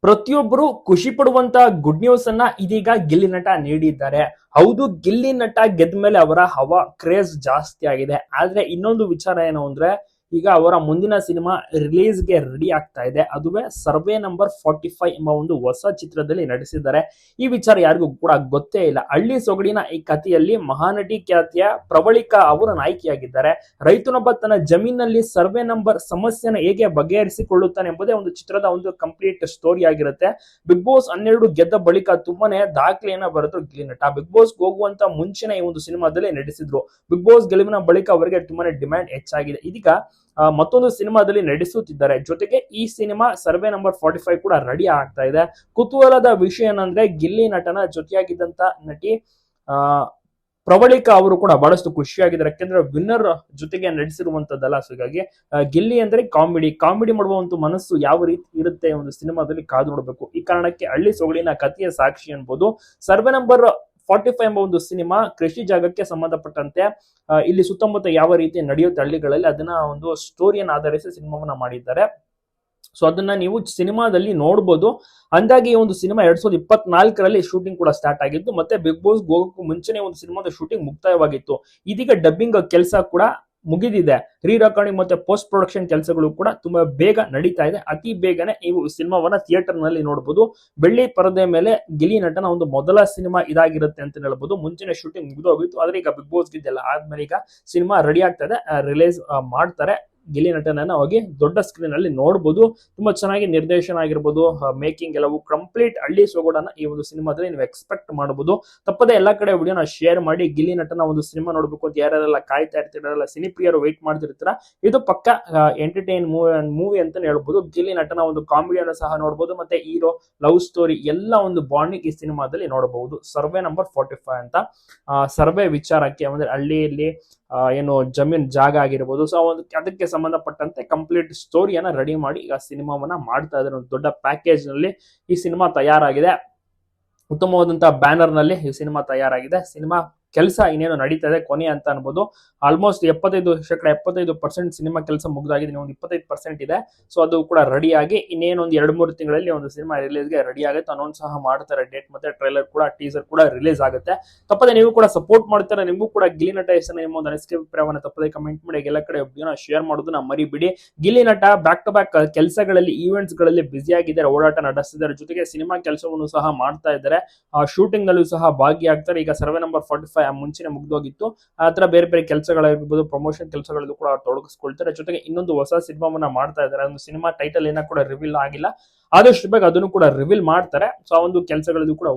ಪ್ರತಿಯೊಬ್ಬರು ಖುಷಿ ಪಡುವಂತ good news ಅನ್ನ ಇದೀಗ ಗಿಲ್ಲಿ ನಟ ನೀಡಿದ್ದಾರೆ. ಹೌದು, ಗಿಲ್ಲಿ ನಟ ಗೆದ್ದ ಮೇಲೆ ಅವರ ಹವಾ ಕ್ರೇಜ್ ಜಾಸ್ತಿ ಆಗಿದೆ. ಆದ್ರೆ ಇನ್ನೊಂದು ವಿಚಾರ ಏನು ಅಂದ್ರೆ, ಈಗ ಅವರ ಮುಂದಿನ ಸಿನಿಮಾ ರಿಲೀಸ್ಗೆ ರೆಡಿ ಆಗ್ತಾ ಇದೆ. ಅದುವೇ ಸರ್ವೆ ನಂಬರ್ 45 ಎಂಬ ಒಂದು ಹೊಸ ಚಿತ್ರದಲ್ಲಿ ನಟಿಸಿದ್ದಾರೆ. ಈ ವಿಚಾರ ಯಾರಿಗೂ ಕೂಡ ಗೊತ್ತೇ ಇಲ್ಲ. ಹಳ್ಳಿ ಸೊಗಡಿನ ಈ ಕಥೆಯಲ್ಲಿ ಮಹಾನಟಿ ಖ್ಯಾತಿಯ ಪ್ರವಳಿಕಾ ಅವರು ನಾಯಕಿಯಾಗಿದ್ದಾರೆ. ರೈತನೊಬ್ಬ ತನ್ನ ಜಮೀನಲ್ಲಿ ಸರ್ವೆ ನಂಬರ್ ಸಮಸ್ಯೆನ ಹೇಗೆ ಬಗೆಹರಿಸಿಕೊಳ್ಳುತ್ತಾನೆ ಎಂಬುದೇ ಒಂದು ಚಿತ್ರದ ಒಂದು ಕಂಪ್ಲೀಟ್ ಸ್ಟೋರಿ ಆಗಿರುತ್ತೆ. ಬಿಗ್ ಬಾಸ್ 12 ಗೆದ್ದ ಬಳಿಕ ತುಂಬಾನೇ ದಾಖಲೆಯನ್ನ ಬರೆದ್ರು ಗಿಲ್ಲಿ ನಟ. ಬಿಗ್ ಬಾಸ್ ಹೋಗುವಂತ ಮುಂಚೆನೆ ಈ ಒಂದು ಸಿನಿಮಾದಲ್ಲಿ ನಟಿಸಿದ್ರು. ಬಿಗ್ ಬಾಸ್ ಗೆಲುವಿನ ಬಳಿಕ ಅವರಿಗೆ ತುಂಬಾನೇ ಡಿಮ್ಯಾಂಡ್ ಹೆಚ್ಚಾಗಿದೆ. ಇದೀಗ ಮತ್ತೊಂದು ಸಿನಿಮಾದಲ್ಲಿ ನಡೆಸುತ್ತಿದ್ದಾರೆ. ಜೊತೆಗೆ ಈ ಸಿನಿಮಾ ಸರ್ವೆ ನಂಬರ್ 45 ಕೂಡ ರೆಡಿ ಆಗ್ತಾ ಇದೆ. ಕುತೂಹಲದ ವಿಷಯ ಏನಂದ್ರೆ, ಗಿಲ್ಲಿ ನಟನ ಜೊತೆಯಾಗಿದ್ದಂತ ನಟಿ ಪ್ರವಳಿಕಾ ಅವರು ಕೂಡ ಬಹಳಷ್ಟು ಖುಷಿಯಾಗಿದ್ದಾರೆ. ಯಾಕೆಂದ್ರೆ ವಿನ್ನರ್ ಜೊತೆಗೆ ನಡೆಸಿರುವಂತದ್ದಲ್ಲ. ಸೊ ಹೀಗಾಗಿ ಗಿಲ್ಲಿ ಅಂದ್ರೆ ಕಾಮಿಡಿ ಮಾಡುವಂತ ಮನಸ್ಸು ಯಾವ ರೀತಿ ಇರುತ್ತೆ ಒಂದು ಸಿನಿಮಾದಲ್ಲಿ ಕಾದು ನೋಡಬೇಕು. ಈ ಕಾರಣಕ್ಕೆ ಹಳ್ಳಿ ಸೊಗಡಿನ ಕಥೆಯ ಸಾಕ್ಷಿ ಅನ್ಬೋದು. ಸರ್ವೆ ನಂಬರ್ 45 ಎಂಬ ಒಂದು ಸಿನಿಮಾ ಕೃಷಿ ಜಾಗಕ್ಕೆ ಸಂಬಂಧಪಟ್ಟಂತೆ ಇಲ್ಲಿ ಸುತ್ತಮುತ್ತ ಯಾವ ರೀತಿ ನಡೆಯುತ್ತೆ ಹಳ್ಳಿಗಳಲ್ಲಿ, ಅದನ್ನ ಒಂದು ಸ್ಟೋರಿಯನ್ನು ಆಧರಿಸಿ ಸಿನಿಮಾವನ್ನ ಮಾಡಿದ್ದಾರೆ. ಸೊ ಅದನ್ನ ನೀವು ಸಿನಿಮಾದಲ್ಲಿ ನೋಡಬಹುದು. ಅಂದಾಗಿ ಒಂದು ಸಿನಿಮಾ 2024ರಲ್ಲಿ ಶೂಟಿಂಗ್ ಕೂಡ ಸ್ಟಾರ್ಟ್ ಆಗಿತ್ತು. ಮತ್ತೆ ಬಿಗ್ ಬಾಸ್ ಹೋಗೋಕ್ಕೂ ಮುಂಚೆನೆ ಒಂದು ಸಿನಿಮಾದ ಶೂಟಿಂಗ್ ಮುಕ್ತಾಯವಾಗಿತ್ತು. ಇದೀಗ ಡಬ್ಬಿಂಗ್ ಕೆಲಸ ಕೂಡ ಮುಗಿದಿದೆ. ರೀ ರೆಕಾರ್ಡಿಂಗ್ ಮತ್ತೆ ಪೋಸ್ಟ್ ಪ್ರೊಡಕ್ಷನ್ ಕೆಲಸಗಳು ಕೂಡ ತುಂಬಾ ಬೇಗ ನಡೀತಾ ಇದೆ. ಅತಿ ಬೇಗನೆ ನೀವು ಸಿನಿಮಾವನ್ನ ಥಿಯೇಟರ್ ನಲ್ಲಿ ನೋಡಬಹುದು. ಬೆಳ್ಳಿ ಪರದೆ ಮೇಲೆ ಗಿಲ್ಲಿ ನಟನ ಒಂದು ಮೊದಲ ಸಿನಿಮಾ ಇದಾಗಿರುತ್ತೆ ಅಂತ ಹೇಳ್ಬಹುದು. ಮುಂಚಿನ ಶೂಟಿಂಗ್ ಮುಗಿದೋಗಿತ್ತು. ಆದ್ರೆ ಈಗ ಬಿಗ್ ಬಾಸ್ ಗೆದ್ದೆಲ್ಲ ಆದ್ಮೇಲೆ ಈಗ ಸಿನಿಮಾ ರೆಡಿ ಆಗ್ತಾ ಇದೆ, ರಿಲೀಸ್ ಮಾಡ್ತಾರೆ. ಗಿಲ್ಲಿ ನಟನನ್ನ ಹೋಗಿ ದೊಡ್ಡ ಸ್ಕ್ರೀನ್ ಅಲ್ಲಿ ನೋಡಬಹುದು. ತುಂಬಾ ಚೆನ್ನಾಗಿ ನಿರ್ದೇಶನ ಆಗಿರ್ಬೋದು, ಮೇಕಿಂಗ್ ಎಲ್ಲವೂ ಕಂಪ್ಲೀಟ್ ಹಳ್ಳಿ ಸೊಗಡನ್ನ ಈ ಒಂದು ಸಿನಿಮಾದಲ್ಲಿ ನೀವು ಎಕ್ಸ್ಪೆಕ್ಟ್ ಮಾಡಬಹುದು. ತಪ್ಪದೆ ಎಲ್ಲಾ ಕಡೆ ವಿಡಿಯೋನ ಶೇರ್ ಮಾಡಿ. ಗಿಲ್ಲಿ ನಟನ ಒಂದು ಸಿನಿಮಾ ನೋಡ್ಬೇಕು ಅಂತ ಯಾರೆಲ್ಲ ಕಾಯ್ತಾ ಇರ್ತೀರಲ್ಲ, ಸಿನಿಪ್ರಿಯರು ವೇಟ್ ಮಾಡ್ತಿರ್ತೀರ, ಇದು ಪಕ್ಕ ಎಂಟರ್ಟೈನ್ ಮೂವಿ ಅಂತ ಹೇಳ್ಬೋದು. ಗಿಲ್ಲಿ ನಟನ ಒಂದು ಕಾಮಿಡಿಯನ್ನು ಸಹ ನೋಡಬಹುದು. ಮತ್ತೆ ಹೀರೋ ಲವ್ ಸ್ಟೋರಿ ಎಲ್ಲ ಒಂದು ಬಾಂಡಿಂಗ್ ಈ ಸಿನಿಮಾದಲ್ಲಿ ನೋಡಬಹುದು. ಸರ್ವೆ ನಂಬರ್ 45 ಅಂತ ಸರ್ವೆ ವಿಚಾರಕ್ಕೆ ಅಂದ್ರೆ ಹಳ್ಳಿಯಲ್ಲಿ ಏನು ಜಮೀನ್ ಜಾಗ ಆಗಿರ್ಬೋದು, ಸೊ ಅದಕ್ಕೆ ಸಂಬಂಧಪಟ್ಟಂತೆ ಕಂಪ್ಲೀಟ್ ಸ್ಟೋರಿಯನ್ನ ರೆಡಿ ಮಾಡಿ ಈಗ ಸಿನಿಮಾವನ್ನ ಮಾಡ್ತಾ ಇದ್ದಾರೆ. ಒಂದು ದೊಡ್ಡ ಪ್ಯಾಕೇಜ್ ನಲ್ಲಿ ಈ ಸಿನಿಮಾ ತಯಾರಾಗಿದೆ. ಉತ್ತಮವಾದಂತಹ ಬ್ಯಾನರ್ ನಲ್ಲಿ ಈ ಸಿನಿಮಾ ತಯಾರಾಗಿದೆ. ಸಿನಿಮಾ ಕೆಲಸ ಇನ್ನೇನು ನಡೀತಾ ಇದೆ, ಕೊನೆ ಅಂತ ಅನ್ಬೋದು. ಆಲ್ಮೋಸ್ಟ್ 75% ಸಿನಿಮಾ ಕೆಲಸ ಮುಗಿದಾಗಿದೆ. ಒಂದು 25% ಇದೆ. ಸೊ ಅದು ಕೂಡ ರೆಡಿ ಆಗಿ ಇನ್ನೇನು ಒಂದು 2-3 ತಿಂಗಳಲ್ಲಿ ಒಂದು ಸಿನಿಮಾ ರಿಲೀಸ್ಗೆ ರೆಡಿ ಆಗುತ್ತೆ. ಅನೌನ್ಸ್ ಸಹ ಮಾಡ್ತಾರೆ. ಡೇಟ್ ಮತ್ತೆ ಟ್ರೈಲರ್ ಕೂಡ, ಟೀಸರ್ ಕೂಡ ರಿಲೀಸ್ ಆಗುತ್ತೆ. ತಪ್ಪದೆ ನೀವು ಕೂಡ ಸಪೋರ್ಟ್ ಮಾಡ್ತಾರೆ. ನಿಮಗೂ ಕೂಡ ಗಿಲ್ಲಿ ನಟ ಹೆಸರು ನಿಮ್ಮ ಒಂದು ಅನಿಸಿಕೆ ಅಭಿಪ್ರಾಯವನ್ನು ತಪ್ಪದೆ ಕಮೆಂಟ್ ಮಾಡಿ. ಎಲ್ಲ ಕಡೆ ವಿಡಿಯೋನ ಶೇರ್ ಮಾಡೋದನ್ನ ಮರಿಬಿಡಿ. ಗಿಲ್ಲಿ ನಟ ಬ್ಯಾಕ್ ಟು ಬ್ಯಾಕ್ ಕೆಲಸಗಳಲ್ಲಿ, ಈವೆಂಟ್ಸ್ ಗಳಲ್ಲಿ ಬ್ಯುಸಿ ಆಗಿದ್ದಾರೆ, ಓಡಾಟ ನಡೆಸಿದ್ದಾರೆ. ಜೊತೆಗೆ ಸಿನಿಮಾ ಕೆಲಸವನ್ನು ಸಹ ಮಾಡ್ತಾ ಇದ್ದಾರೆ. ಶೂಟಿಂಗ್ ನಲ್ಲೂ ಸಹ ಭಾಗಿಯಾಗ್ತಾರೆ. ಈಗ ಸರ್ವೆ ನಂಬರ್ 45 ಮುಂಚೆನೆ ಮುಗ್ದೋಗಿತ್ತು. ಆತರ ಬೇರೆ ಬೇರೆ ಕೆಲಸಗಳಾಗಿರ್ಬೋದು, ಪ್ರಮೋಷನ್ ಕೆಲಸಗಳಲ್ಲೂ ಕೂಡ ತೊಡಗಿಸ್ಕೊಳ್ತಾರೆ. ಜೊತೆಗೆ ಇನ್ನೊಂದು ಹೊಸ ಸಿನಿಮಾವನ್ನ ಮಾಡ್ತಾ ಇದ್ದಾರೆ. ಒಂದು ಸಿನಿಮಾ ಟೈಟಲ್ ಏನ ಕೂಡ ರಿವೀಲ್ ಆಗಿಲ್ಲ. ಆದಷ್ಟು ಬೇಗ ಅದನ್ನು ಕೂಡ ರಿವೀಲ್ ಮಾಡ್ತಾರೆ. ಸೊ ಆ ಒಂದು ಕೆಲಸಗಳಲ್ಲೂ ಕೂಡ